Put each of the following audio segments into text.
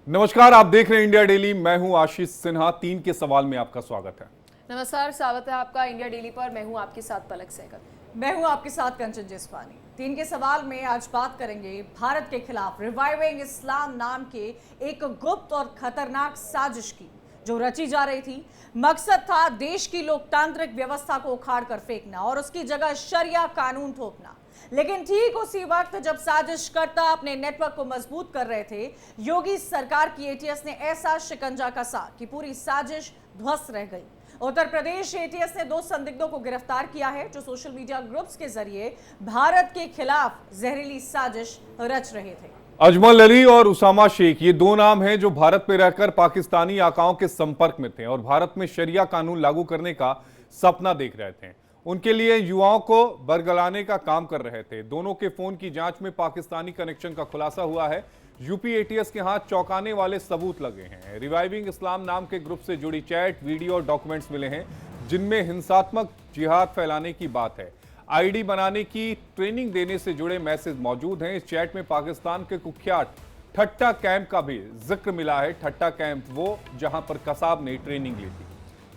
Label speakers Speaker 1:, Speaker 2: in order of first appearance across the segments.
Speaker 1: नमस्कार, आप देख रहे हैं इंडिया डेली। मैं हूं आशीष सिन्हा। 3 के सवाल में आपका स्वागत है।
Speaker 2: नमस्कार, स्वागत है आपका इंडिया डेली पर। मैं हूं आपके साथ पलक सहगल।
Speaker 3: मैं हूं आपके साथ कंचन जिस्वानी। 3 के सवाल में आज बात करेंगे भारत के खिलाफ रिवाइविंग इस्लाम नाम के एक गुप्त और खतरनाक साजिश की, जो रची जा रही थी। मकसद था देश की लोकतांत्रिक व्यवस्था को उखाड़ कर फेंकना और उसकी जगह शरिया कानून थोपना। लेकिन ठीक उसी वक्त जब साजिशकर्ता अपने नेटवर्क को मजबूत कर रहे थे, योगी सरकार की एटीएस ने ऐसा शिकंजा कसा कि पूरी साजिश ध्वस्त रह गई। उत्तर प्रदेश एटीएस ने 2 संदिग्धों को गिरफ्तार किया है, जो सोशल मीडिया ग्रुप्स के जरिए भारत के खिलाफ जहरीली साजिश रच रहे थे।
Speaker 1: अजमल अली और उसामा शेख, ये 2 नाम हैं जो भारत में रहकर पाकिस्तानी आकाओं के संपर्क में थे और भारत में शरिया कानून लागू करने का सपना देख रहे थे। उनके लिए युवाओं को बरगलाने का काम कर रहे थे। दोनों के फोन की जांच में पाकिस्तानी कनेक्शन का खुलासा हुआ है। यूपी एटीएस के हाथ चौंकाने वाले सबूत लगे हैं। रिवाइविंग इस्लाम नाम के ग्रुप से जुड़ी चैट, वीडियो और डॉक्यूमेंट्स मिले हैं, जिनमें हिंसात्मक जिहाद फैलाने की बात है। आईडी बनाने की ट्रेनिंग देने से जुड़े मैसेज मौजूद हैं। इस चैट में पाकिस्तान के कुख्यात ठट्टा कैंप का भी जिक्र मिला है। ठट्टा कैंप वो जहां पर कसाब ने ट्रेनिंग ली थी।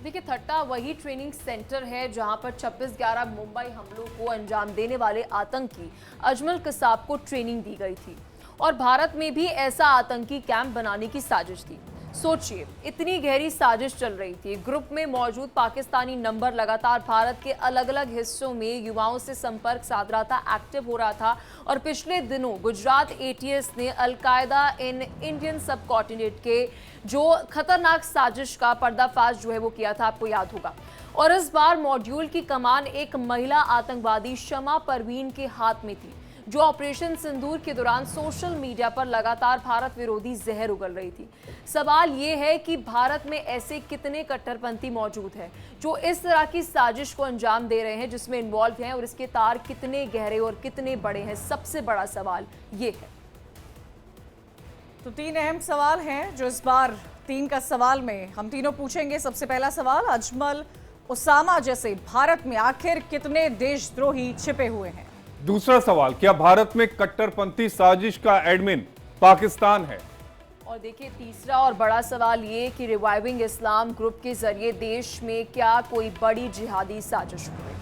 Speaker 2: देखिए, ठट्टा वही ट्रेनिंग सेंटर है जहां पर 26/11 मुंबई हमलों को अंजाम देने वाले आतंकी अजमल कसाब को ट्रेनिंग दी गई थी और भारत में भी ऐसा आतंकी कैंप बनाने की साजिश थी। सोचिए, इतनी गहरी साजिश चल रही थी। ग्रुप में मौजूद पाकिस्तानी नंबर लगातार भारत के अलग अलग हिस्सों में युवाओं से संपर्क साध रहा था, एक्टिव हो रहा था। और पिछले दिनों गुजरात एटीएस ने अलकायदा इन इंडियन सब कॉन्टिनेंट के जो खतरनाक साजिश का पर्दाफाश जो है वो किया था, आपको याद होगा। और इस बार मॉड्यूल की कमान एक महिला आतंकवादी शमा परवीन के हाथ में थी, जो ऑपरेशन सिंदूर के दौरान सोशल मीडिया पर लगातार भारत विरोधी जहर उगल रही थी। सवाल ये है कि भारत में ऐसे कितने कट्टरपंथी मौजूद हैं जो इस तरह की साजिश को अंजाम दे रहे हैं, जिसमें इन्वॉल्व हैं, और इसके तार कितने गहरे और कितने बड़े हैं। सबसे बड़ा सवाल ये है।
Speaker 3: तो 3 अहम सवाल हैं जो इस बार 3 का सवाल में हम तीनों पूछेंगे। सबसे पहला सवाल, अजमल उसामा जैसे भारत में आखिर कितने देशद्रोही छिपे हुए हैं?
Speaker 1: दूसरा सवाल, क्या भारत में कट्टरपंथी साजिश का एडमिन पाकिस्तान है?
Speaker 2: और देखिए, तीसरा और बड़ा सवाल ये कि रिवाइविंग इस्लाम ग्रुप के जरिए देश में क्या कोई बड़ी जिहादी साजिश हो रही है?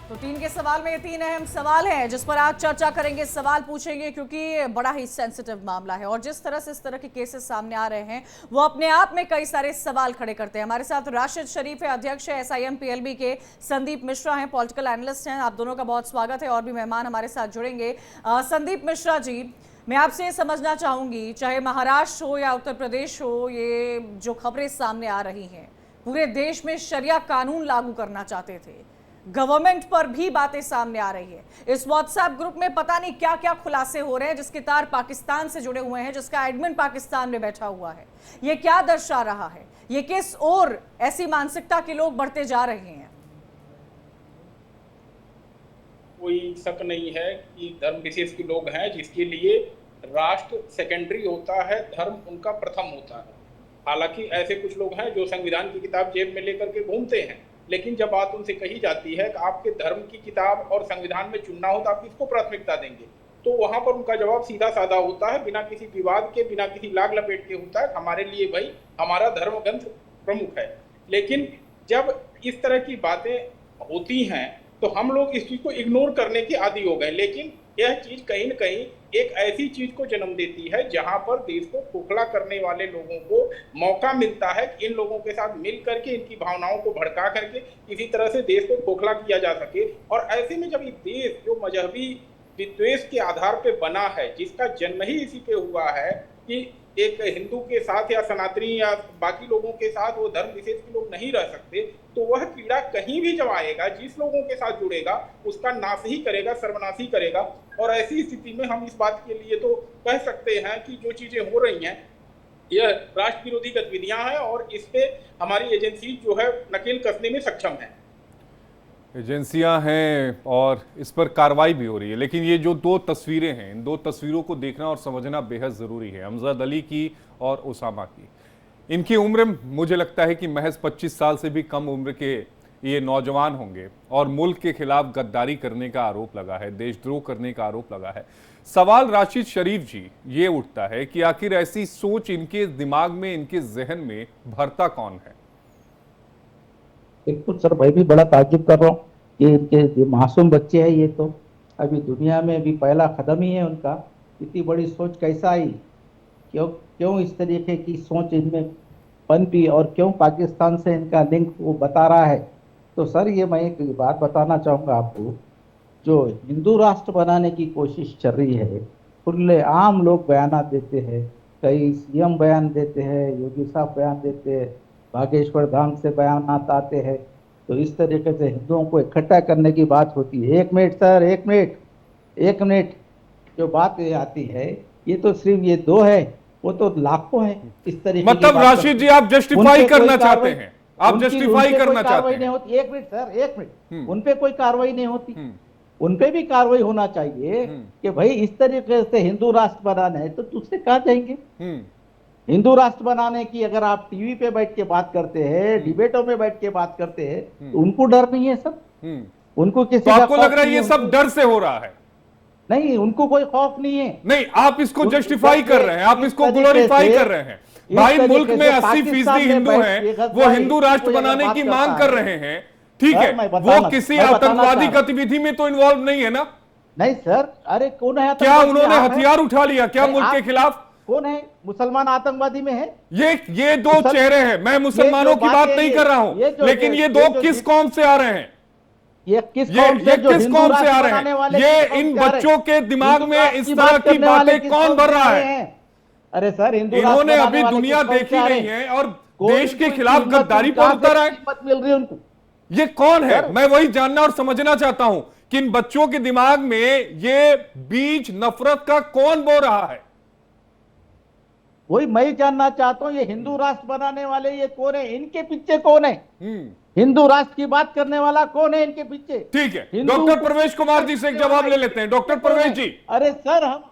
Speaker 3: तो 3 के सवाल में ये 3 अहम सवाल हैं जिस पर आज चर्चा करेंगे, सवाल पूछेंगे, क्योंकि बड़ा ही सेंसिटिव मामला है और जिस तरह से इस तरह के केसेस सामने आ रहे हैं वो अपने आप में कई सारे सवाल खड़े करते हैं। हमारे साथ राशिद शरीफ है, अध्यक्ष है एसआईएम पीएलबी के, संदीप मिश्रा हैं, पॉलिटिकल एनालिस्ट हैं। आप दोनों का बहुत स्वागत है और भी मेहमान हमारे साथ जुड़ेंगे। संदीप मिश्रा जी, मैं आपसे समझना चाहूंगी, चाहे महाराष्ट्र हो या उत्तर प्रदेश हो, ये जो खबरें सामने आ रही हैं, पूरे देश में शरिया कानून लागू करना चाहते थे, गवर्नमेंट पर भी बातें सामने आ रही है। इस व्हाट्सएप ग्रुप में पता नहीं क्या क्या खुलासे हो रहे हैं, जिसके तार पाकिस्तान से जुड़े हुए हैं, जिसका एडमिन पाकिस्तान में बैठा हुआ है। ये क्या दर्शा रहा है? ये किस ओर ऐसी मानसिकता के लोग बढ़ते जा रहे हैं?
Speaker 4: कोई शक नहीं है कि धर्म विशेष के लोग हैं जिसके लिए राष्ट्र सेकेंडरी होता है, धर्म उनका प्रथम होता है। हालांकि ऐसे कुछ लोग हैं जो संविधान की किताब जेब में लेकर के घूमते हैं, लेकिन जब बात उनसे कही जाती है कि आपके धर्म की किताब और संविधान में चुनना हो तो आप किसको प्राथमिकता देंगे, तो वहां पर उनका जवाब सीधा साधा होता है, बिना किसी विवाद के, बिना किसी लाग लपेट के होता है, हमारे लिए भाई हमारा धर्म ग्रंथ प्रमुख है। लेकिन जब इस तरह की बातें होती हैं तो हम लोग इस चीज को इग्नोर करने के आदी हो गए। लेकिन यह चीज कहीं न कहीं एक ऐसी चीज को जन्म देती है जहां पर देश को खोखला करने वाले लोगों को मौका मिलता है कि इन लोगों के साथ मिल करके इनकी भावनाओं को भड़का करके किसी तरह से देश को खोखला किया जा सके। और ऐसे में जब ये देश जो मजहबी विद्वेष के आधार पे बना है, जिसका जन्म ही इसी पे हुआ है कि एक हिंदू के साथ या सनातनी या बाकी लोगों के साथ वो धर्म विशेष के लोग नहीं रह सकते, तो वह कीड़ा कहीं भी जब आएगा, जिस लोगों के साथ जुड़ेगा उसका नाश ही करेगा, सर्वनाश ही करेगा। और ऐसी स्थिति में हम इस बात के लिए तो कह सकते हैं कि जो चीजें हो रही हैं यह राष्ट्र विरोधी गतिविधियां हैं और इस पे हमारी एजेंसी जो है नकेल कसने में सक्षम है।
Speaker 1: एजेंसियां हैं और इस पर कार्रवाई भी हो रही है। लेकिन ये जो 2 तस्वीरें हैं, इन 2 तस्वीरों को देखना और समझना बेहद ज़रूरी है। अमजद अली की और उसामा की। इनकी उम्र मुझे लगता है कि महज 25 साल से भी कम उम्र के ये नौजवान होंगे और मुल्क के खिलाफ गद्दारी करने का आरोप लगा है, देशद्रोह करने का आरोप लगा है। सवाल राशिद शरीफ जी ये उठता है कि आखिर ऐसी सोच इनके दिमाग में, इनके जहन में भरता कौन है?
Speaker 5: बिल्कुल सर, मैं भी बड़ा ताज्जुब कर रहा हूँ कि इनके मासूम बच्चे हैं, ये तो अभी दुनिया में भी पहला कदम ही है उनका। इतनी बड़ी सोच कैसा आई, क्यों क्यों इस तरीके की सोच इनमें पनपी और क्यों पाकिस्तान से इनका लिंक वो बता रहा है। तो सर ये मैं एक बात बताना चाहूँगा आपको, जो हिंदू राष्ट्र बनाने की कोशिश चल रही है, खुले आम लोग बयान देते हैं, कई सीएम बयान देते हैं, योगी साहब बयान देते हैं, बागेश्वर धाम से बयान आते हैं। तो इस तरीके से हिंदुओं को इकट्ठा करने की बात होती है। एक मिनट सर, एक मिनट जो बात ये आती है, ये तो सिर्फ ये दो है, वो तो लाखों है इस तरीके की
Speaker 1: मतलब
Speaker 5: बात
Speaker 1: राशिद जी आप जस्टिफाई करना चाहते हैं, आप जस्टिफाई करना चाहते हैं।
Speaker 5: नहीं होती, एक मिनट सर, एक मिनट, उनपे कोई कार्रवाई नहीं होती, उनपे भी कार्रवाई होना चाहिए कि भाई इस तरीके से हिंदू राष्ट्र बनाना है तो दूसरे कहाँ जाएंगे। हिंदू राष्ट्र बनाने की अगर आप टीवी पे बैठ के बात करते हैं, डिबेटों में बैठ के बात करते हैं, तो उनको डर नहीं है सब। उनको किसी
Speaker 1: तो आपको लग रहा है ये सब डर से हो रहा है?
Speaker 5: नहीं, उनको कोई खौफ नहीं है।
Speaker 1: नहीं, आप इसको जस्टिफाई कर रहे हैं, आप इसको ग्लोरीफाई कर रहे हैं। भाई मुल्क में 80% हिंदू हैं, वो हिंदू राष्ट्र बनाने की मांग कर रहे हैं, ठीक है, वो किसी आतंकवादी गतिविधि में तो इन्वॉल्व नहीं है ना?
Speaker 5: नहीं सर, अरे कौन है?
Speaker 1: क्या उन्होंने हथियार उठा लिया क्या मुल्क के खिलाफ?
Speaker 5: कौन है मुसलमान आतंकवादी में है?
Speaker 1: ये दो चेहरे हैं। मैं मुसलमानों की बात नहीं कर रहा हूं, लेकिन ये दो किस कौम से आ रहे हैं?
Speaker 5: ये किस
Speaker 1: कौम से आ रहे हैं? ये इन बच्चों के दिमाग में इस तरह की बातें कौन भर रहा है?
Speaker 5: अरे सर,
Speaker 1: इन्होंने अभी दुनिया देखी नहीं है और देश के खिलाफ गद्दारी पर उतर आए।
Speaker 5: मिल रही है उनको।
Speaker 1: ये कौन है? मैं वही जानना और समझना चाहता हूं कि इन बच्चों के दिमाग में ये बीज नफरत का कौन बो रहा है?
Speaker 5: वही मैं जानना चाहता हूं, ये हिंदू राष्ट्र बनाने वाले ये कौन है? इनके पीछे कौन है? हिंदू राष्ट्र की बात करने वाला कौन है इनके पीछे?
Speaker 1: ठीक है, डॉक्टर प्रवेश कुमार जी से एक जवाब ले लेते हैं। डॉक्टर प्रवेश जी।
Speaker 5: अरे सर, हम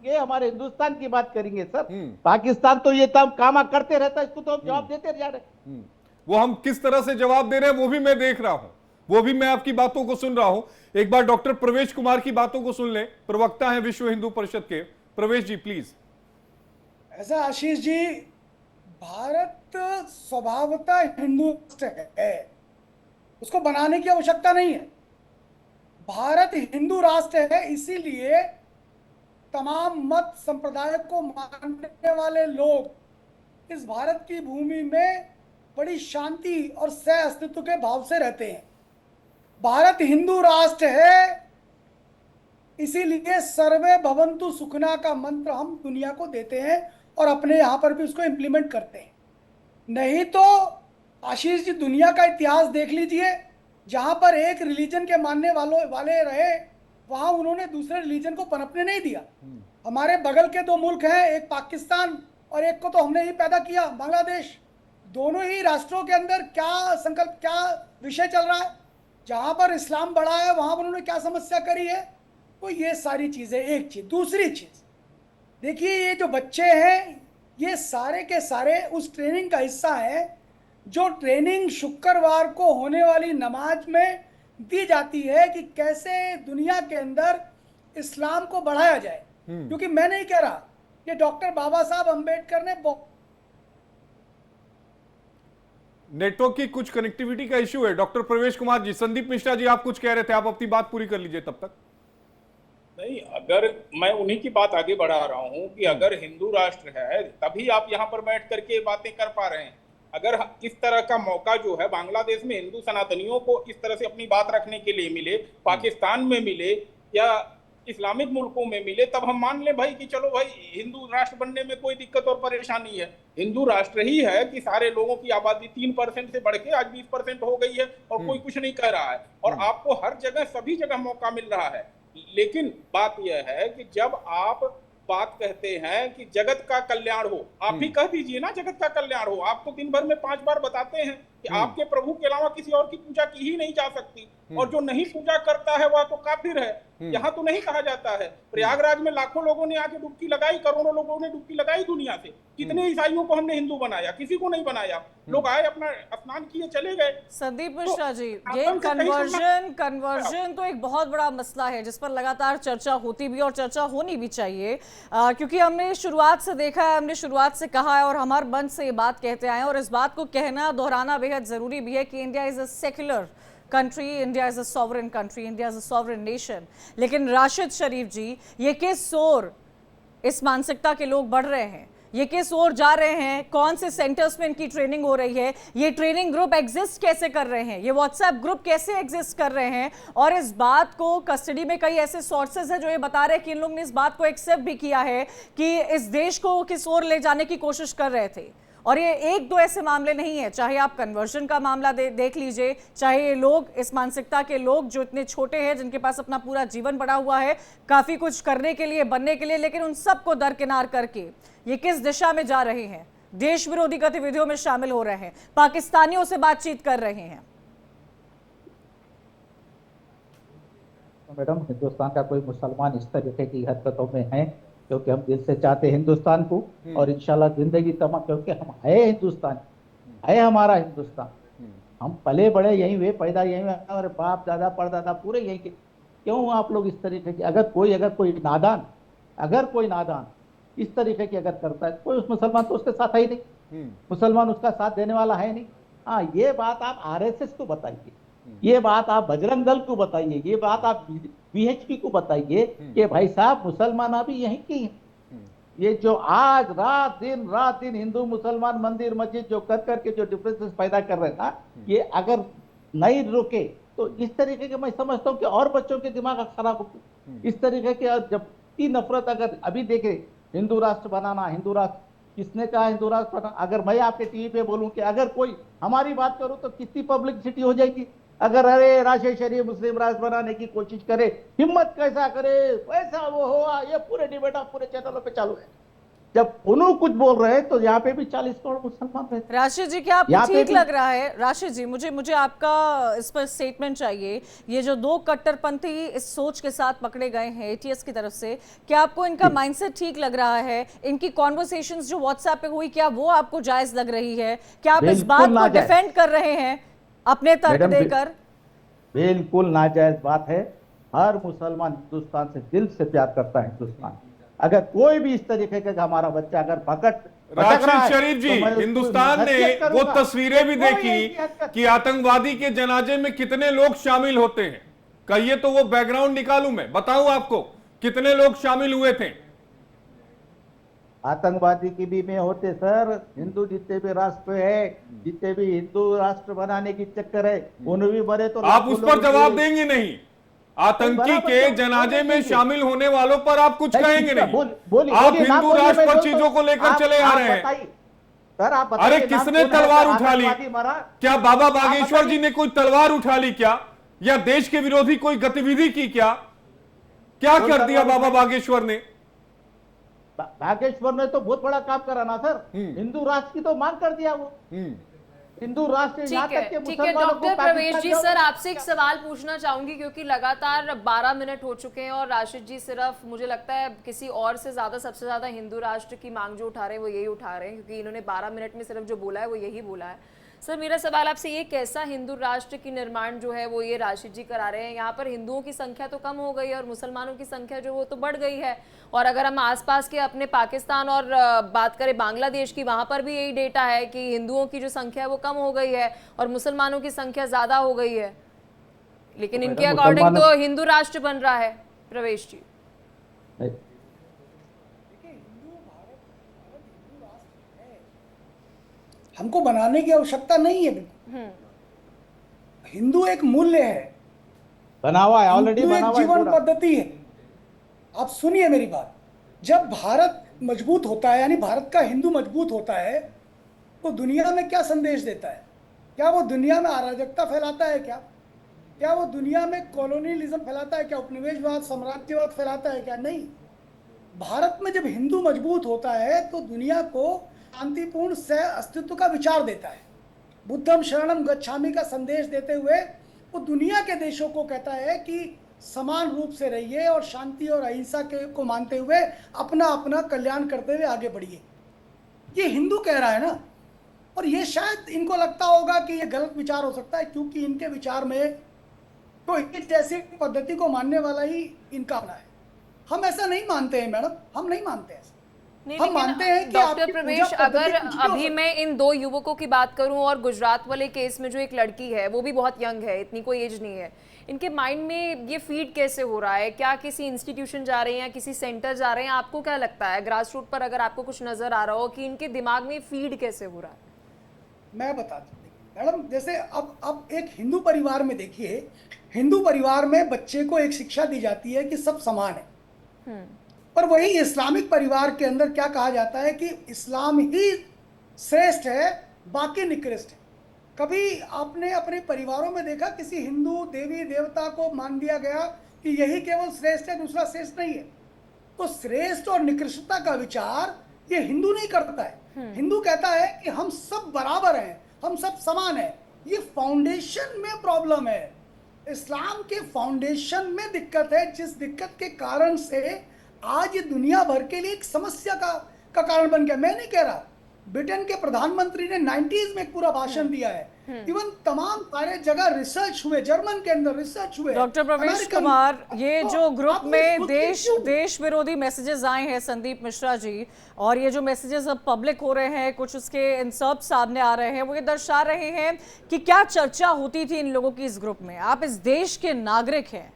Speaker 5: ये हमारे हिंदुस्तान की बात करेंगे सर। पाकिस्तान तो ये तब कामा करते रहता है, इसको तो हम जवाब देते जा रहे।
Speaker 1: वो हम किस तरह से जवाब दे रहे हैं वो भी मैं देख रहा हूं, वो भी मैं आपकी बातों को सुन रहा हूं। एक बार डॉक्टर प्रवेश कुमार की बातों को सुन ले, प्रवक्ता हैं विश्व हिंदू परिषद के। प्रवेश जी प्लीज।
Speaker 6: ऐसा आशीष जी, भारत स्वभावतः हिंदू राष्ट्र है, उसको बनाने की आवश्यकता नहीं है। भारत हिंदू राष्ट्र है, इसीलिए तमाम मत संप्रदाय को मानने वाले लोग इस भारत की भूमि में बड़ी शांति और सह अस्तित्व के भाव से रहते हैं। भारत हिंदू राष्ट्र है, इसीलिए सर्वे भवन्तु सुखना का मंत्र हम दुनिया को देते हैं और अपने यहाँ पर भी उसको इम्प्लीमेंट करते हैं। नहीं तो आशीष जी, दुनिया का इतिहास देख लीजिए, जहाँ पर एक रिलीजन के मानने वाले रहे, वहाँ उन्होंने दूसरे रिलीजन को पनपने नहीं दिया। हमारे बगल के दो मुल्क हैं, एक पाकिस्तान और एक को तो हमने ही पैदा किया, बांग्लादेश। दोनों ही राष्ट्रों के अंदर क्या संकल्प, क्या विषय चल रहा है? जहाँ पर इस्लाम बढ़ा है वहाँ पर उन्होंने क्या समस्या करी है? तो ये सारी चीज़ें एक चीज़। दूसरी चीज़ देखिए, ये जो बच्चे हैं ये सारे के सारे उस ट्रेनिंग का हिस्सा है जो ट्रेनिंग शुक्रवार को होने वाली नमाज में दी जाती है कि कैसे दुनिया के अंदर इस्लाम को बढ़ाया जाए। क्योंकि मैं नहीं कह रहा कि डॉक्टर बाबा साहब अम्बेडकर ने
Speaker 1: नेटवर्क की कुछ कनेक्टिविटी का इश्यू है। डॉक्टर प्रवेश कुमार जी, संदीप मिश्रा जी आप कुछ कह रहे थे, आप अपनी बात पूरी कर लीजिए तब तक।
Speaker 4: नहीं, अगर मैं उन्हीं की बात आगे बढ़ा रहा हूं कि अगर हिंदू राष्ट्र है तभी आप यहां पर बैठ करके बातें कर पा रहे हैं। अगर इस तरह का मौका जो है बांग्लादेश में हिंदू सनातनियों को इस तरह से अपनी बात रखने के लिए मिले, पाकिस्तान में मिले या इस्लामिक मुल्कों में मिले, तब हम मान लें भाई कि चलो भाई हिंदू राष्ट्र बनने में कोई दिक्कत और परेशानी है। हिंदू राष्ट्र ही है कि सारे लोगों की आबादी 3% से बढ़ के आज 20% हो गई है और कोई कुछ नहीं कह रहा है और आपको हर जगह सभी जगह मौका मिल रहा है। लेकिन बात यह है कि जब आप बात कहते हैं कि जगत का कल्याण हो, आप भी कह दीजिए ना जगत का कल्याण हो। आप तो दिन भर में 5 बार बताते हैं कि आपके प्रभु के अलावा किसी और की पूजा की ही नहीं जा सकती, और जो नहीं पूजा करता है वह तो काफिर है। यहाँ तो नहीं कहा जाता है। प्रयागराज में लाखों लोगों ने आके डुबकी लगाई, करोड़ों लोगों ने डुबकी लगाई दुनिया से। कितने ईसाइयों को हमने हिंदू बनाया? किसी को नहीं बनाया। लोग आए, अपना स्नान किए, चले गए।
Speaker 3: संदीप
Speaker 4: तो
Speaker 3: मिश्रा जी, ये
Speaker 4: आतंक से कहीं
Speaker 3: कन्वर्जन तो एक बहुत बड़ा मसला है जिस पर लगातार चर्चा होती भी और चर्चा होनी भी चाहिए, क्योंकि हमने शुरुआत से देखा है, हमने शुरुआत से कहा है और हमारे मन से ये बात कहते आए हैं, और इस बात को कहना दोहराना बेहद जरूरी भी है कि India is a secular country, India is a sovereign country, India is a sovereign nation. लेकिन राशिद शरीफ जी, ये किस ओर इस मानसिकता के लोग बढ़ रहे हैं, ये किस ओर जा रहे हैं, कौन से सेंटर्स में इनकी ट्रेनिंग हो रही है, ये ट्रेनिंग ग्रुप एग्जिस्ट कैसे कर रहे हैं, ये व्हाट्सएप ग्रुप कैसे एग्जिस्ट कर रहे हैं, और इस बात को कस्टडी में कई ऐसे सोर्सेज हैं जो ये बता रहे हैं कि इन लोग ने इस बात को एक्सेप्ट भी किया है कि इस देश को किस ओर ले जाने की कोशिश कर रहे थे। और ये एक दो ऐसे मामले नहीं है, चाहे आप कन्वर्जन का मामला देख लीजिए, चाहे ये लोग, इस मानसिकता के लोग जो इतने छोटे हैं, जिनके पास अपना पूरा जीवन पड़ा हुआ है काफी कुछ करने के लिए, बनने के लिए, लेकिन उन सबको दरकिनार करके ये किस दिशा में जा रहे हैं, देश विरोधी गतिविधियों में शामिल हो रहे हैं, पाकिस्तानियों से बातचीत कर रहे हैं।
Speaker 5: तो मैडम, हिंदुस्तान का कोई मुसलमान इस तरीके की हरकतों में है क्योंकि हम दिल से चाहते हैं हिंदुस्तान को, और इंशाल्लाह जिंदगी तमाम, क्योंकि हम है हिंदुस्तान, है हमारा हिंदुस्तान, हम पले बड़े यहीं हुए, पैदा यहीं हुए, हमारे बाप दादा परदादा पूरे यहीं के। क्यों आप लोग इस तरीके की, अगर कोई नादान इस तरीके की अगर करता है, कोई उस मुसलमान तो उसके साथ है ही नहीं, मुसलमान उसका साथ देने वाला है नहीं। हाँ, ये बात आप आरएसएस को बताइए, ये बात आप बजरंग दल को बताइए, ये बात आप बीएचपी को बताइए कि भाई साहब मुसलमान अभी यहीं की हैं। ये जो आज रात दिन हिंदू मुसलमान मंदिर मस्जिद जो कर के जो डिफरेंसेस पैदा कर रहे हैं ना, ये अगर नहीं रुके तो इस तरीके के, मैं समझता हूँ कि और बच्चों के दिमाग खराब हो इस तरीके के। जब की नफरत, अगर अभी देखे हिंदू राष्ट्र बनाना, हिंदू राष्ट्र किसने कहा, हिंदू राष्ट्र बनाना? अगर मैं आपके टीवी पे बोलूं कि अगर कोई हमारी बात करूं तो कितनी पब्लिसिटी हो जाएगी। अगर अरे राशिद शरीफ मुस्लिम राष्ट्र बनाने की कोशिश करे, हिम्मत कैसा करे, वैसा वो हुआ, ये पूरे डिबेट पूरे चैनलों पे चालू है। जब उन्होंने कुछ बोल रहे हैं तो यहाँ पे भी 40 करोड़ मुसलमान रहते हैं।
Speaker 3: राशिद जी, क्या आपको ठीक लग रहा है? राशिद जी, मुझे आपका इस पर स्टेटमेंट चाहिए। ये जो दो कट्टरपंथी इस सोच के साथ पकड़े गए हैं एटीएस की तरफ से, क्या आपको इनका माइंडसेट ठीक लग रहा है? इनकी कॉन्वर्सेशंस जो व्हाट्सएप पे हुई, क्या वो आपको जायज लग रही है? क्या आप इस बात को डिफेंड कर रहे हैं अपने तर्क देकर?
Speaker 5: बिल्कुल नाजायज बात है। हर मुसलमान हिंदुस्तान से दिल से प्यार करता है हिंदुस्तान। अगर कोई भी इस तरीके का हमारा बच्चा अगर
Speaker 1: राशिद शरीफ जी, हिंदुस्तान ने वो तस्वीरें भी देखी कि आतंकवादी के जनाजे में कितने लोग शामिल होते हैं। कहिए तो वो बैकग्राउंड निकालूं, मैं बताऊं आपको कितने लोग शामिल हुए थे।
Speaker 5: आतंकवादी की भी में होते सर, हिंदू जितने भी राष्ट्र है, जितने भी हिंदू राष्ट्र बनाने की चक्कर है, उन्हें भी मरे तो
Speaker 1: आप उस पर जवाब देंगे नहीं। आतंकी के जनाजे में शामिल होने वालों पर आप कुछ कहेंगे नहीं। आप हिंदू राष्ट्र पर चीजों को लेकर चले आ रहे हैं।
Speaker 5: सर आप
Speaker 1: अरे किसने तलवार उठा ली? क्या बाबा बागेश्वर जी ने कोई तलवार उठा ली क्या? या देश के विरोधी कोई गतिविधि की क्या? क्या कर दिया बाबा बागेश्वर ने?
Speaker 5: बागेश्वर ने तो बहुत बड़ा काम करा ना सर, हिंदू राष्ट्र की तो मांग कर दिया वो। हिंदू राष्ट्र
Speaker 2: ठीक है डॉक्टर प्रवेश जी, सर आपसे एक सवाल पूछना चाहूंगी क्योंकि लगातार 12 मिनट हो चुके हैं और राशिद जी सिर्फ मुझे लगता है किसी और से ज्यादा, सबसे ज्यादा हिंदू राष्ट्र की मांग जो उठा रहे हैं वो यही उठा रहे हैं, क्योंकि इन्होंने 12 मिनट में सिर्फ जो बोला है वो यही बोला है। सर मेरा सवाल आपसे ये, कैसा हिंदू राष्ट्र की निर्माण जो है वो ये राशिद जी करा रहे हैं? यहाँ पर हिंदुओं की संख्या तो कम हो गई है और मुसलमानों की संख्या जो वो तो बढ़ गई है। और अगर हम आसपास के अपने पाकिस्तान और बात करें बांग्लादेश की, वहां पर भी यही डेटा है कि हिंदुओं की जो संख्या है वो कम हो गई है और मुसलमानों की संख्या ज्यादा हो गई है, लेकिन इनके अकॉर्डिंग तो हिंदू राष्ट्र बन रहा है। प्रवेश जी,
Speaker 6: हमको बनाने की आवश्यकता नहीं है। हिंदू एक मूल्य है,
Speaker 5: बना हुआ है, ऑलरेडी बना हुआ है,
Speaker 6: जीवन पद्धति है। आप सुनिए मेरी बात, जब भारत मजबूत होता है, यानी भारत का हिंदू मजबूत होता है, तो दुनिया में क्या संदेश देता है? क्या वो दुनिया में अराजकता फैलाता है? क्या वो दुनिया में कॉलोनियलिज्म फैलाता है? क्या उपनिवेशवाद, साम्राज्यवाद फैलाता है? क्या नहीं। भारत में जब हिंदू मजबूत होता है तो दुनिया को शांतिपूर्ण सह अस्तित्व का विचार देता है। बुद्धम शरणम गच्छामि का संदेश देते हुए वो दुनिया के देशों को कहता है कि समान रूप से रहिए और शांति और अहिंसा के को मानते हुए अपना अपना कल्याण करते हुए आगे बढ़िए। ये हिंदू कह रहा है ना, और ये शायद इनको लगता होगा कि ये गलत विचार हो सकता है, क्योंकि इनके विचार में तो इस जैसी पद्धति को मानने वाला ही इनका अपना है। हम ऐसा नहीं मानते हैं मैडम, हम नहीं मानते ऐसा।
Speaker 2: नहीं,
Speaker 6: हम मानते हैं कि
Speaker 2: डॉक्टर
Speaker 6: आपकी
Speaker 2: प्रवेश,
Speaker 6: पूजा पद्धति
Speaker 2: अगर
Speaker 6: कुछ भी हो
Speaker 2: अभी
Speaker 6: सकती
Speaker 2: मैं इन 2 युवकों की बात करूं और गुजरात वाले केस में जो एक लड़की है वो भी बहुत यंग है, इतनी कोई एज नहीं है, इनके माइंड में ये फीड कैसे हो रहा है? क्या किसी इंस्टीट्यूशन जा रहे हैं या किसी सेंटर जा रहे हैं? आपको क्या लगता है ग्रास रूट पर, अगर आपको कुछ नजर आ रहा हो कि इनके दिमाग में फीड कैसे हो रहा है?
Speaker 6: मैं बताती हूँ मैडम, जैसे अब एक हिंदू परिवार में देखिए, हिंदू परिवार में बच्चे को एक शिक्षा दी जाती है कि सब समान है, पर वही इस्लामिक परिवार के अंदर क्या कहा जाता है कि इस्लाम ही श्रेष्ठ है, बाकी निकृष्ट है। कभी आपने अपने परिवारों में देखा किसी हिंदू देवी देवता को मान दिया गया कि यही केवल श्रेष्ठ है, दूसरा श्रेष्ठ नहीं है? तो श्रेष्ठ और निकृष्टता का विचार ये हिंदू नहीं करता है। हिंदू कहता है कि हम सब बराबर हैं, हम सब समान हैं। ये फाउंडेशन में प्रॉब्लम है, इस्लाम के फाउंडेशन में दिक्कत है, जिस दिक्कत के कारण से आज ये दुनिया भर के लिए एक समस्या का कारण बन गया। मैं नहीं कह रहा, ब्रिटेन के प्रधानमंत्री ने 90s में एक पूरा भाषण दिया है, इवन तमाम सारे जगह रिसर्च हुए, जर्मन के अंदर रिसर्च हुए।
Speaker 3: डॉक्टर प्रवेश कुमार, ये जो ग्रुप में देश विरोधी मैसेजेस आए हैं संदीप मिश्रा जी, और ये जो मैसेजेस अब पब्लिक हो रहे हैं, कुछ उसके इंसर्ट सामने आ रहे हैं, वो ये दर्शा रहे हैं कि क्या चर्चा होती थी इन लोगों की इस ग्रुप में। आप इस देश के नागरिक हैं,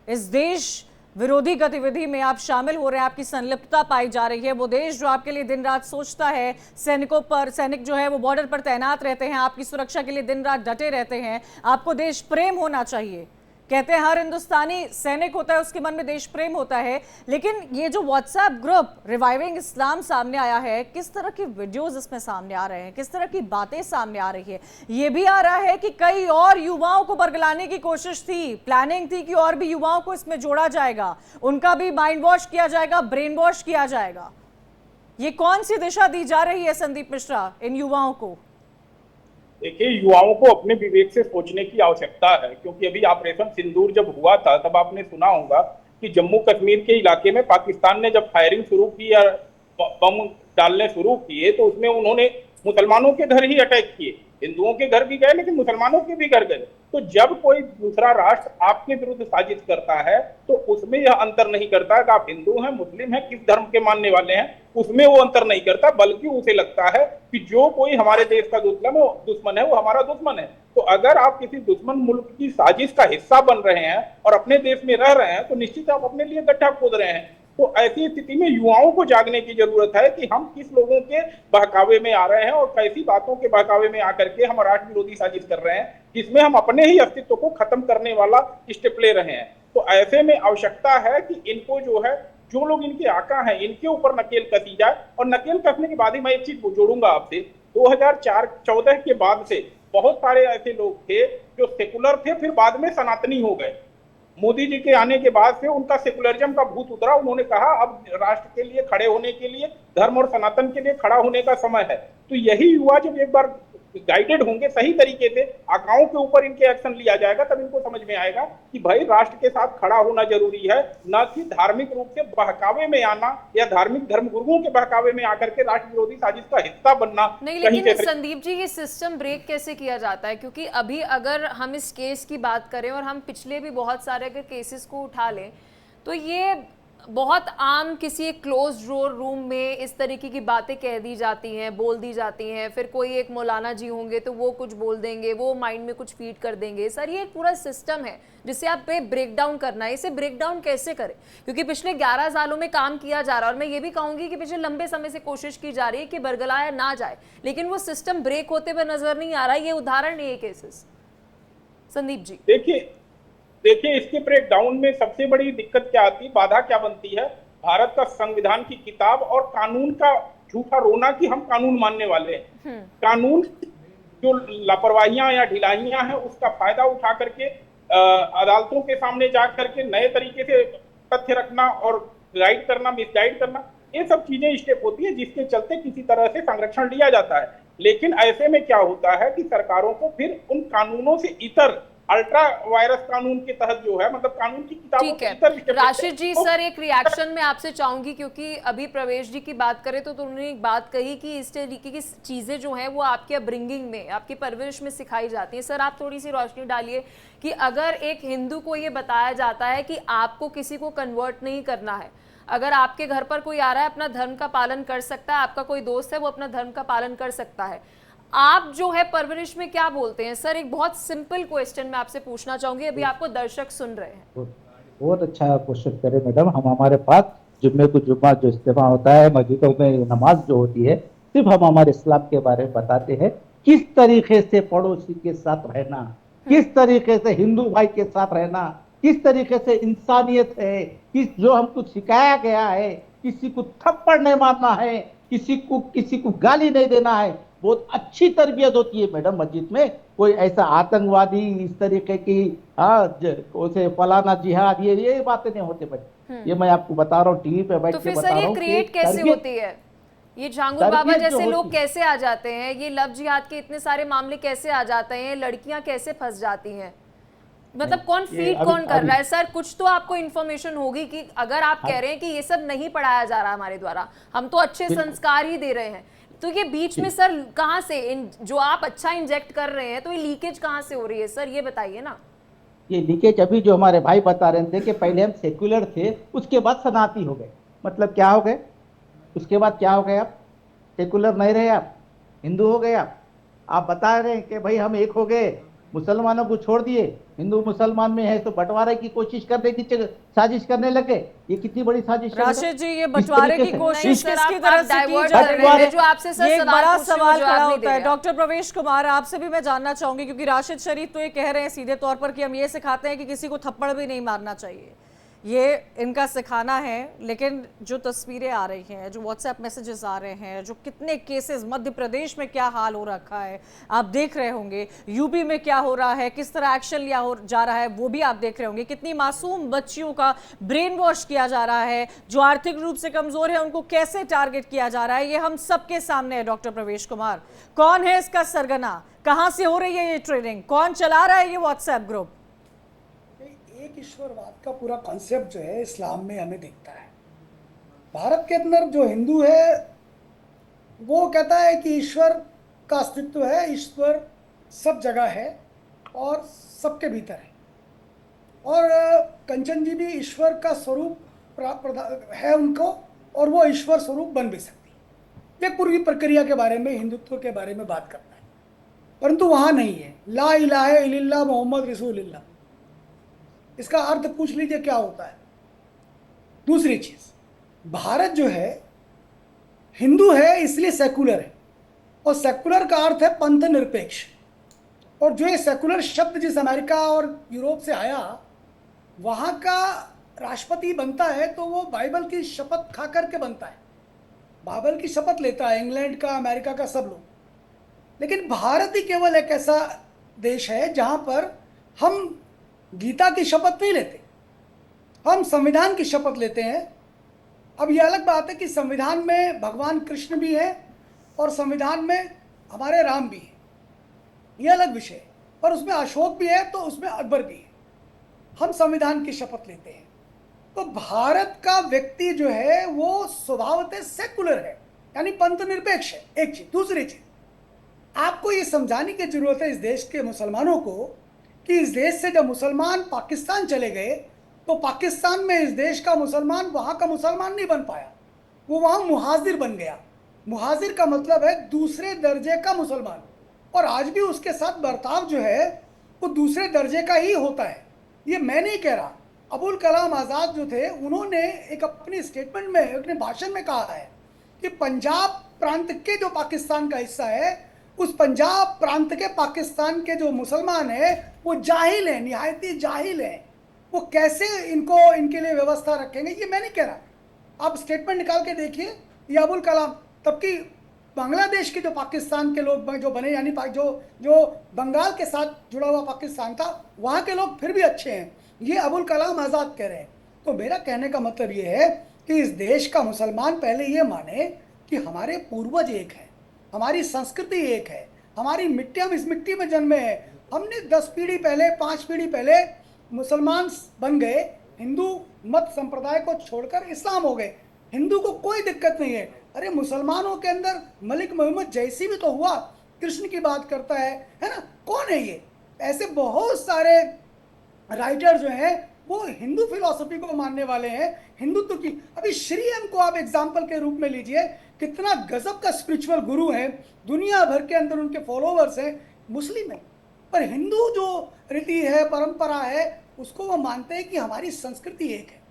Speaker 3: इस देश विरोधी गतिविधि में आप शामिल हो रहे हैं, आपकी संलिप्तता पाई जा रही है। वो देश जो आपके लिए दिन रात सोचता है, सैनिक जो है वो बॉर्डर पर तैनात रहते हैं, आपकी सुरक्षा के लिए दिन रात डटे रहते हैं। आपको देश प्रेम होना चाहिए, कहते हैं हर हिंदुस्तानी सैनिक होता है उसके मन में देश प्रेम होता है। लेकिन ये जो व्हाट्सएप ग्रुप रिवाइविंग इस्लाम सामने आया है, किस तरह के वीडियोस इसमें सामने आ रहे हैं, किस तरह की बातें सामने आ रही है? ये भी आ रहा है कि कई और युवाओं को बरगलाने की कोशिश थी, प्लानिंग थी कि और भी युवाओं को इसमें जोड़ा जाएगा, उनका भी माइंड वॉश किया जाएगा, ब्रेन वॉश किया जाएगा। ये कौन सी दिशा दी जा रही है संदीप मिश्रा इन युवाओं को?
Speaker 4: देखिए, युवाओं को अपने विवेक से सोचने की आवश्यकता है, क्योंकि अभी ऑपरेशन सिंदूर जब हुआ था तब आपने सुना होगा कि जम्मू कश्मीर के इलाके में पाकिस्तान ने जब फायरिंग शुरू की या बम डालने शुरू किए तो उसमें उन्होंने मुसलमानों के घर ही अटैक किए। हिंदुओं के घर भी गए लेकिन मुसलमानों के भी घर गए। तो जब कोई दूसरा राष्ट्र आपके विरुद्ध साजिश करता है तो उसमें यह अंतर नहीं करता कि आप हिंदू हैं, मुस्लिम हैं, किस धर्म के मानने वाले हैं, उसमें वो अंतर नहीं करता, बल्कि उसे लगता है कि जो कोई हमारे देश का दुश्मन है वो हमारा दुश्मन है। तो अगर आप किसी दुश्मन मुल्क की साजिश का हिस्सा बन रहे हैं और अपने देश में रह रहे हैं तो निश्चित आप अपने लिए गड्ढा खोद रहे हैं। तो ऐसी स्थिति में युवाओं को जागने की जरूरत है कि हम किस लोगों के बहकावे में आ रहे हैं और कैसी बातों के बहकावे में आकर के हम राष्ट्र विरोधी साजिश कर रहे हैं, जिसमें हम अपने ही अस्तित्व को खत्म करने वाला स्टेप ले रहे हैं। तो ऐसे में आवश्यकता है कि इनको जो है, जो लोग इनके आका हैं, इनके ऊपर नकेल कसी जाए। और नकेल कसने के बाद ही मैं एक चीज जोड़ूंगा आपसे, 2014 के बाद से बहुत सारे ऐसे लोग थे जो सेकुलर थे, फिर बाद में सनातनी हो गए। मोदी जी के आने के बाद से उनका सेकुलरिज्म का भूत उतरा। उन्होंने कहा अब राष्ट्र के लिए खड़े होने के लिए, धर्म और सनातन के लिए खड़ा होने का समय है। तो यही युवा जब एक बार गाइडेड होंगे सही तरीके से, आकाओं के ऊपर इनके एक्शन लिया जाएगा, तब इनको समझ में आएगा कि भाई राष्ट्र के साथ खड़ा होना जरूरी है, न कि धार्मिक रूप से बहकावे में आना या धार्मिक धर्म गुरुओं के बहकावे में आकर के राष्ट्र विरोधी साजिश का हिस्सा बनना।
Speaker 2: नहीं, लेकिन संदीप जी ये सिस्टम ब्रेक कैसे किया जाता है? क्योंकि अभी अगर हम इस केस की बात करें और हम पिछले भी बहुत सारे अगर केसेस को उठा लें तो ये बहुत आम किसी एक क्लोज डोर रूम में इस तरीके की बातें कह दी जाती हैं, बोल दी जाती हैं। फिर कोई एक मौलाना जी होंगे तो वो कुछ बोल देंगे, वो माइंड में कुछ फीड कर देंगे। सर ये एक पूरा सिस्टम है जिसे आप पे ब्रेक डाउन करना है। इसे ब्रेक डाउन कैसे करें? क्योंकि पिछले 11 सालों में काम किया जा रहा है और मैं ये भी कहूंगी कि पिछले लंबे समय से कोशिश की जा रही है कि बरगलाया ना जाए, लेकिन वो सिस्टम ब्रेक होते हुए नजर नहीं आ रहा है। ये उदाहरण है ये केसेस। संदीप जी
Speaker 4: देखिए इसके ब्रेक डाउन में सबसे बड़ी दिक्कत क्या आती है, बाधा क्या बनती है? भारत का संविधान की किताब और कानून का झूठा रोना कि हम कानून मानने वाले हैं। कानून जो लापरवाहियां या ढिलाइयां हैं उसका फायदा उठा करके अदालतों के सामने जा करके नए तरीके से तथ्य रखना और गाइड करना, मिसगाइड करना, ये सब चीजें स्टेप होती है जिसके चलते किसी तरह से संरक्षण लिया जाता है। लेकिन ऐसे में क्या होता है कि सरकारों को फिर उन कानूनों से इतर अल्ट्रा वायरस कानून के तहत जो है, मतलब कानून की किताबों
Speaker 2: ठीक
Speaker 4: के
Speaker 2: है
Speaker 4: इतर विषय
Speaker 2: राशिद जी,
Speaker 4: तो
Speaker 2: सर एक रिएक्शन में आपसे चाहूंगी, क्योंकि अभी प्रवेश जी की बात करें तो उन्होंने एक बात कही कि इस तरीके की चीजें जो हैं वो आपके अपब्रिंगिंग में, आपकी परवरिश में सिखाई जाती हैं। सर आप थोड़ी सी रोशनी डालिए कि अगर एक हिंदू को ये बताया जाता है कि आपको किसी को कन्वर्ट नहीं करना है, अगर आपके घर पर कोई आ रहा है अपना धर्म का पालन कर सकता है, आपका कोई दोस्त है वो अपना धर्म का पालन कर सकता है, आप जो है परवरिश में क्या बोलते हैं? सर एक बहुत सिंपल क्वेश्चन मैं आपसे पूछना चाहूंगी, अभी आपको दर्शक सुन रहे हैं।
Speaker 5: बहुत अच्छा क्वेश्चन करे मैडम। हम हमारे पास जुम्मे को जुम्मा जो इज्तिमा होता है, मस्जिदों में नमाज जो होती है, सिर्फ हम हमारे इस्लाम के बारे में बताते हैं, किस तरीके से पड़ोसी के साथ रहना, किस तरीके से हिंदू भाई के साथ रहना, किस तरीके से इंसानियत है, किस जो हमको सिखाया गया है, किसी को थप्पड़ नहीं मारना है, किसी को गाली नहीं देना है। बहुत अच्छी तरबियत होती है मैडम मस्जिद में। कोई ऐसा आतंकवादी इस तरीके की उसे फलाना जिहाद ये बातें नहीं होते भाई। ये मैं आपको बता रहा हूँ, टीवी पे बैठ
Speaker 2: तो
Speaker 5: के
Speaker 2: फिर
Speaker 5: बता
Speaker 2: सर
Speaker 5: रहा
Speaker 2: ये
Speaker 5: हूँ।
Speaker 2: क्रिएट कैसे होती है? ये झांगुर बाबा
Speaker 5: तरबियत जो
Speaker 2: जैसे लोग
Speaker 5: होती है।
Speaker 2: कैसे आ जाते हैं? ये लव जिहाद के इतने सारे मामले कैसे आ जाते हैं? लड़कियां कैसे फंस जाती हैं? मतलब कौन
Speaker 5: ये
Speaker 2: फीड
Speaker 5: अभी-
Speaker 2: कौन कर
Speaker 5: अभी-
Speaker 2: रहा है? सर कुछ तो आपको इन्फॉर्मेशन होगी कि अगर आप कह रहे हैं कि ये सब नहीं पढ़ाया जा रहा हमारे द्वारा, हम तो अच्छे संस्कार ही दे रहे हैं, तो ये बीच में सर कहाँ से जो आप अच्छा इंजेक्ट कर रहे हैं, तो ये लीकेज कहाँ से हो रही है? सर ये बताइए ना।
Speaker 5: ये लीकेज अभी जो हमारे भाई बता रहे थे कि पहले हम सेक्युलर थे, उसके बाद सनाती हो गए। मतलब क्या हो गए? उसके बाद क्या हो गए? आप सेकुलर नहीं रहे, आप हिंदू हो गए। आप बता रहे हैं कि भाई हम एक हो गए, मुसलमानों को छोड़ दिए, हिंदू मुसलमान में है तो बंटवारे की कोशिश करने की साजिश करने लगे। ये कितनी बड़ी साजिश है
Speaker 3: राशिद जी, ये
Speaker 5: इस
Speaker 3: बंटवारे
Speaker 5: तरीके
Speaker 3: की
Speaker 5: से।
Speaker 3: कोशिश
Speaker 2: सर,
Speaker 3: किसकी
Speaker 2: आप
Speaker 3: तरफ से की
Speaker 2: डाइवर्ट
Speaker 3: जा
Speaker 2: कर
Speaker 3: रही
Speaker 2: रहे हैं।
Speaker 3: है?
Speaker 2: जो आपसे सर
Speaker 3: ये एक
Speaker 2: सवाल
Speaker 3: बड़ा
Speaker 2: पूछ रहे हैं,
Speaker 3: सवाल
Speaker 2: वो
Speaker 3: खड़ा
Speaker 2: जवाब नहीं
Speaker 3: होता है।
Speaker 2: दे रहे आप।
Speaker 3: डॉक्टर प्रवेश कुमार, आपसे भी मैं जानना चाहूंगी, क्योंकि राशिद शरीफ तो ये कह रहे हैं सीधे तौर पर कि हम ये सिखाते हैं कि किसी को थप्पड़ भी नहीं मारना चाहिए, ये इनका सिखाना है। लेकिन जो तस्वीरें आ रही हैं, जो व्हाट्सएप मैसेजेस आ रहे हैं, जो कितने केसेस मध्य प्रदेश में क्या हाल हो रखा है आप देख रहे होंगे, यूपी में क्या हो रहा है, किस तरह एक्शन लिया हो जा रहा है वो भी आप देख रहे होंगे, कितनी मासूम बच्चियों का ब्रेन वॉश किया जा रहा है, जो आर्थिक रूप से कमजोर है उनको कैसे टारगेट किया जा रहा है, ये हम सबके सामने है। डॉक्टर प्रवेश कुमार, कौन है इसका सरगना? कहां से हो रही है ये ट्रेनिंग? कौन चला रहा है ये व्हाट्सएप ग्रुप?
Speaker 6: एक ईश्वरवाद का पूरा कॉन्सेप्ट जो है इस्लाम में हमें दिखता है। भारत के अंदर जो हिंदू है वो कहता है कि ईश्वर का अस्तित्व है, ईश्वर सब जगह है और सबके भीतर है, और कंचन जी भी ईश्वर का स्वरूप है उनको, और वो ईश्वर स्वरूप बन भी सकती है। ये पूरी प्रक्रिया के बारे में, हिंदुत्व के बारे में बात करता है, परंतु वहाँ नहीं है। ला इलाहा इल्लल्लाह मोहम्मद रसूलुल्लाह, इसका अर्थ पूछ लीजिए क्या होता है। दूसरी चीज, भारत जो है हिंदू है इसलिए सेकुलर है, और सेकुलर का अर्थ है पंथ निरपेक्ष। और जो ये सेकुलर शब्द जिस अमेरिका और यूरोप से आया, वहाँ का राष्ट्रपति बनता है तो वो बाइबल की शपथ खा करके बनता है, बाइबल की शपथ लेता है, इंग्लैंड का, अमेरिका का, सब लोग। लेकिन भारत ही केवल एक ऐसा देश है जहाँ पर हम गीता की शपथ नहीं लेते, हम संविधान की शपथ लेते हैं। अब ये अलग बात है कि संविधान में भगवान कृष्ण भी है और संविधान में हमारे राम भी है, ये अलग विषय है, और उसमें अशोक भी है तो उसमें अकबर भी है। हम संविधान की शपथ लेते हैं। तो भारत का व्यक्ति जो है वो स्वभावतः सेकुलर है, यानी पंथ निरपेक्ष है, एक चीज। दूसरी चीज, आपको ये समझाने की जरूरत है इस देश के मुसलमानों को कि इस देश से जब मुसलमान पाकिस्तान चले गए तो पाकिस्तान में इस देश का मुसलमान वहाँ का मुसलमान नहीं बन पाया, वो वहाँ मुहाजिर बन गया। मुहाजिर का मतलब है दूसरे दर्जे का मुसलमान, और आज भी उसके साथ बर्ताव जो है वो दूसरे दर्जे का ही होता है। ये मैं नहीं कह रहा, अबुल कलाम आज़ाद जो थे उन्होंने एक अपनी स्टेटमेंट में, अपने भाषण में कहा है कि पंजाब प्रांत के जो पाकिस्तान का हिस्सा है, उस पंजाब प्रांत के पाकिस्तान के जो मुसलमान हैं वो जाहिल हैं, निहायती जाहिल हैं। वो कैसे इनको, इनके लिए व्यवस्था रखेंगे, ये मैं नहीं कह रहा। आप स्टेटमेंट निकाल के देखिए, ये अबुल कलाम, तबकि बांग्लादेश के जो पाकिस्तान के लोग जो बने, यानी जो बंगाल के साथ जुड़ा हुआ पाकिस्तान था, वहाँ के लोग फिर भी अच्छे हैं, ये अबुल कलाम आज़ाद कह रहे हैं। तो मेरा कहने का मतलब ये है कि इस देश का मुसलमान पहले ये माने कि हमारे पूर्वज एक हैं, हमारी संस्कृति एक है, हमारी मिट्टी, हम इस मिट्टी में जन्मे हैं। हमने 10 पीढ़ी पहले, 5 पीढ़ी पहले मुसलमान बन गए, हिंदू मत संप्रदाय को छोड़कर इस्लाम हो गए। हिंदू को कोई दिक्कत नहीं है। अरे मुसलमानों के अंदर मलिक मोहम्मद जैसी भी तो हुआ, कृष्ण की बात करता है ना? कौन है ये? ऐसे बहुत सारे राइटर जो हैं वो हिंदू फिलॉसफी को मानने वाले हैं, हिंदुत्व की। अभी श्री एम को आप एग्जाम्पल के रूप में लीजिए, कितना गजब का स्पिरिचुअल गुरु है, दुनिया भर के अंदर उनके फॉलोवर्स हैं, मुस्लिम है, पर हिंदू जो रीति है, परंपरा है, उसको वो मानते हैं कि हमारी संस्कृति एक है।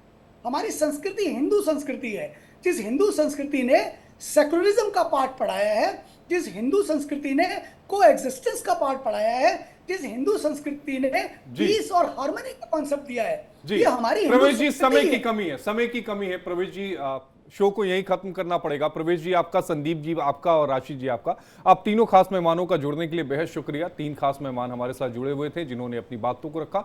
Speaker 6: हमारी संस्कृति हिंदू संस्कृति है। जिस हिंदू संस्कृति ने सेकुलरिज्म का पाठ पढ़ाया है, जिस हिंदू संस्कृति ने कोएग्जिस्टेंस का पाठ पढ़ाया है, जिस हिंदू संस्कृति ने पीस और हार्मनी का कॉन्सेप्ट दिया है, ये हमारी
Speaker 1: प्रवेश जी, समय की कमी है, समय की कमी है। प्रवेश जी, शो को यहीं खत्म करना पड़ेगा। प्रवेश जी आपका, संदीप जी आपका और राशि जी आपका, आप तीनों खास मेहमानों का जुड़ने के लिए बेहद शुक्रिया। 3 खास मेहमान हमारे साथ जुड़े हुए थे जिन्होंने अपनी बातों को रखा।